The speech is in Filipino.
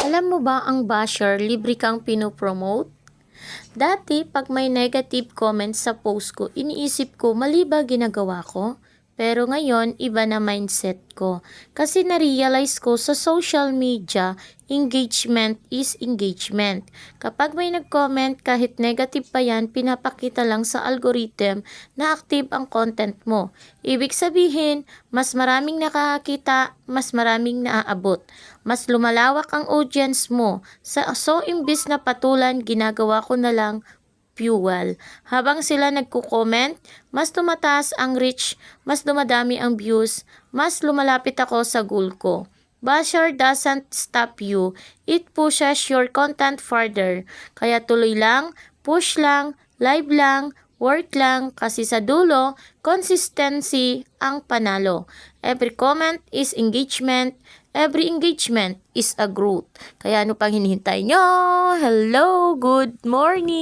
Alam mo ba ang basher libre kang pinopromote? Dati, pag may negative comments sa post ko, iniisip ko, mali ba ginagawa ko? Pero ngayon, iba na mindset ko. Kasi na-realize ko sa social media, engagement is engagement. Kapag may nag-comment, kahit negative pa yan, pinapakita lang sa algorithm na active ang content mo. Ibig sabihin, mas maraming nakakakita, mas maraming naaabot. Mas lumalawak ang audience mo. So, imbis na patulan, ginagawa ko na lang fuel. Habang sila nagko-comment, mas tumataas ang reach, mas dumadami ang views, mas lumalapit ako sa goal ko. Basher doesn't stop you. It pushes your content further. Kaya tuloy lang, push lang, live lang, work lang, kasi sa dulo, consistency ang panalo. Every comment is engagement. Every engagement is a growth. Kaya ano pang hinihintay nyo? Hello, good morning!